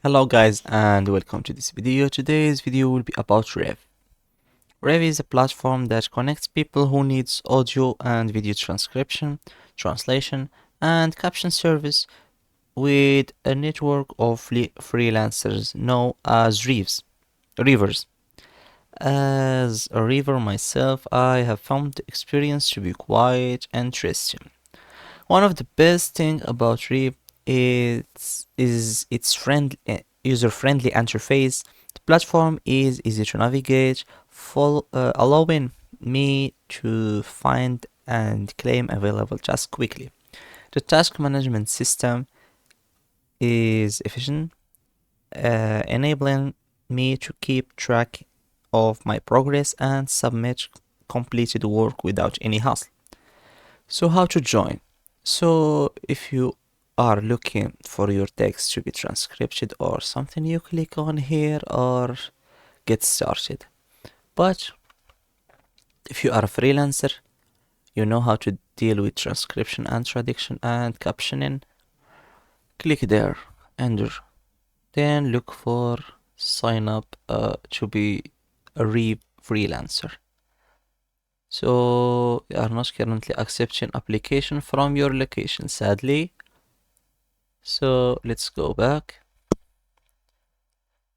Hello guys and welcome to this video. Today's video will be about Rev. Rev is a platform that connects people who needs audio and video transcription, translation, and caption service with a network of freelancers known as Reavers. As a Reaver myself, I have found the experience to be quite interesting. One of the best things about Rev is its user-friendly interface. The platform is easy to navigate, allowing me to find and claim available tasks quickly. The task management system is efficient, enabling me to keep track of my progress and submit completed work without any hassle. So how to join? So if you are looking for your text to be transcribed or something, you click on here or get started. But if you are a freelancer, you know how to deal with transcription and traduction and captioning, click there and then look for sign up to be a freelancer. So we are not currently accepting application from your location, sadly. So let's go back.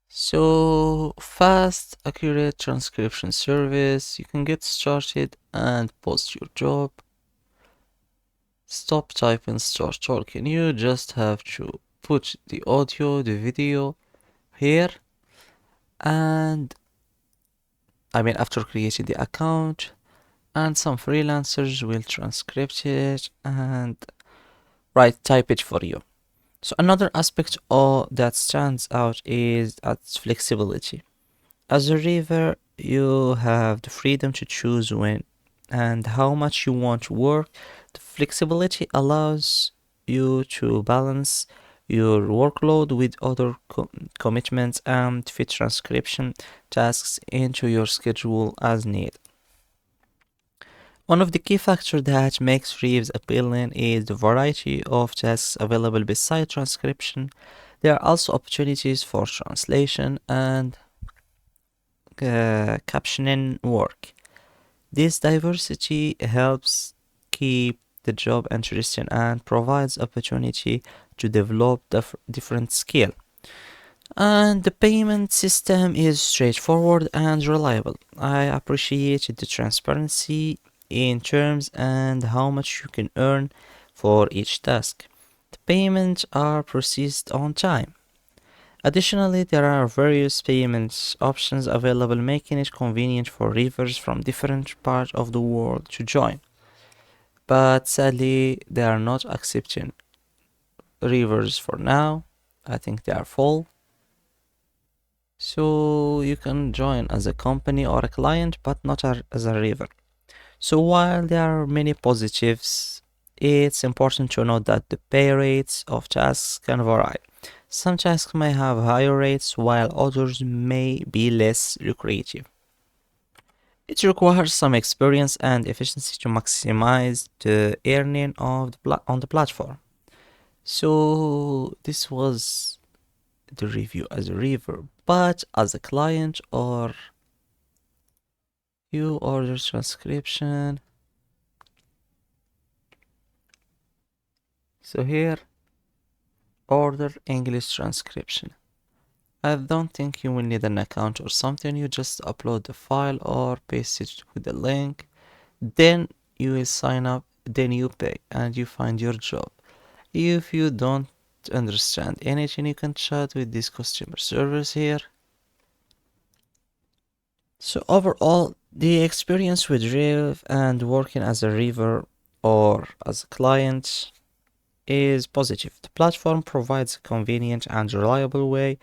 So fast, accurate transcription service. You can get started and post your job. Stop typing, start talking. You just have to put the audio, the video here. And after creating the account, and some freelancers will transcribe it and type it for you. So another aspect that stands out is its flexibility. As a reviewer, you have the freedom to choose when and how much you want to work. The flexibility allows you to balance your workload with other commitments and fit transcription tasks into your schedule as needed. One of the key factors that makes Reeves appealing is the variety of tasks available beside transcription. There are also opportunities for translation and captioning work. This diversity helps keep the job interesting and provides opportunity to develop different skills. And the payment system is straightforward and reliable. I appreciate the transparency in terms and how much you can earn for each task. The payments are processed on time. Additionally, there are various payment options available, making it convenient for reviewers from different parts of the world to join. But sadly, they are not accepting reviewers for now. I think they are full. So you can join as a company or a client, but not as a reviewer. So while there are many positives, it's important to note that the pay rates of tasks can vary. Some tasks may have higher rates while others may be less lucrative. It requires some experience and efficiency to maximize the earning of on the platform. So this was the review as a reviewer, but as a client or you order transcription. So here, order English transcription. I don't think you will need an account or something. You just upload the file or paste it with the link. Then you will sign up, then you pay and you find your job. If you don't understand anything, you can chat with this customer service here. So overall, the experience with Rev and working as a reviewer or as a client is positive. The platform provides a convenient and reliable way,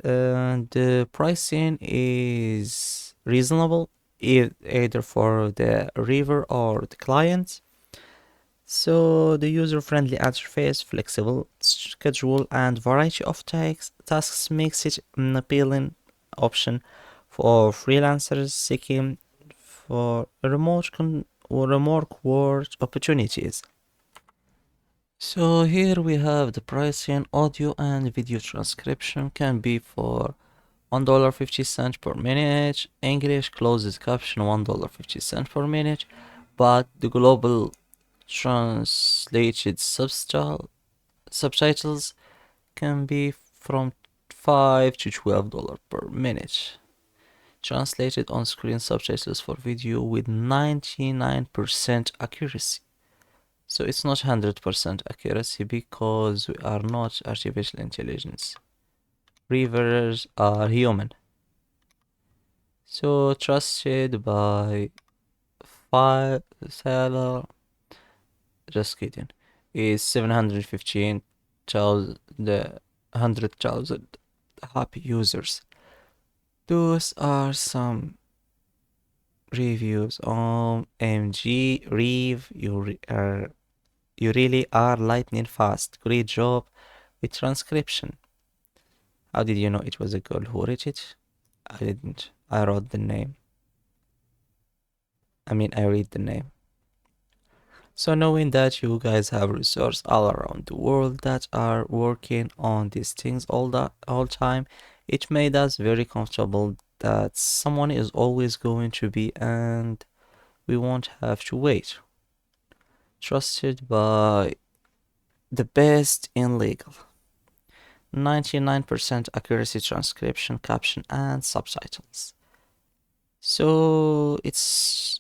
and the pricing is reasonable either for the reviewer or the client. So the user-friendly interface, flexible schedule, and variety of tasks makes it an appealing option for freelancers seeking for remote work opportunities. So here we have the pricing. Audio and video transcription can be for $1.50 per minute. English closed caption $1.50 per minute, but the global translated subtitles can be from $5 to $12 per minute. Translated on-screen subtitles for video with 99% accuracy. So it's not 100% accuracy because we are not artificial intelligence. Reviewers are human. So trusted by five seller, just kidding, is 715,000 happy users. Those are some reviews on MG Rev. You really are lightning fast. Great job with transcription. How did you know it was a girl who wrote it? I didn't. I wrote the name. I read the name. So knowing that you guys have resources all around the world that are working on these things all time, it made us very comfortable that someone is always going to be, and we won't have to wait. Trusted by the best in legal. 99% accuracy transcription, caption, and subtitles. So it's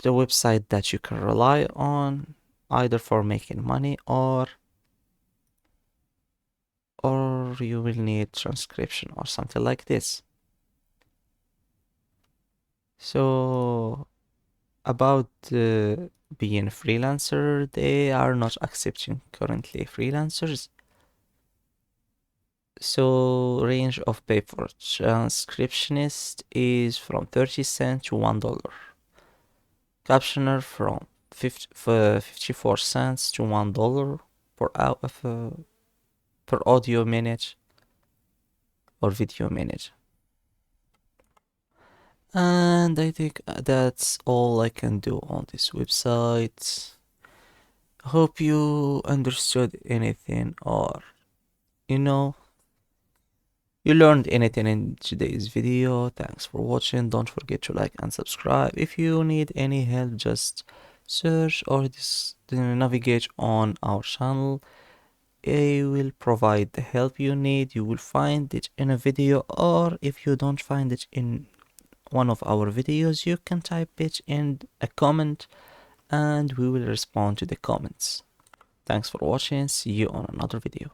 the website that you can rely on either for making money or you will need transcription or something like this. So about being a freelancer, they are not accepting currently freelancers. So range of pay for transcriptionist is from 30 cents to $1. Captioner from 54 cents to $1 per hour per audio minute or video minute. And I think that's all I can do on this website. Hope you understood anything, or you learned anything in today's video. Thanks for watching. Don't forget to like and subscribe. If you need any help, just search or navigate on our channel. I will provide the help you need. You will find it in a video, or if you don't find it in one of our videos, you can type it in a comment and we will respond to the comments. Thanks for watching. See you on another video.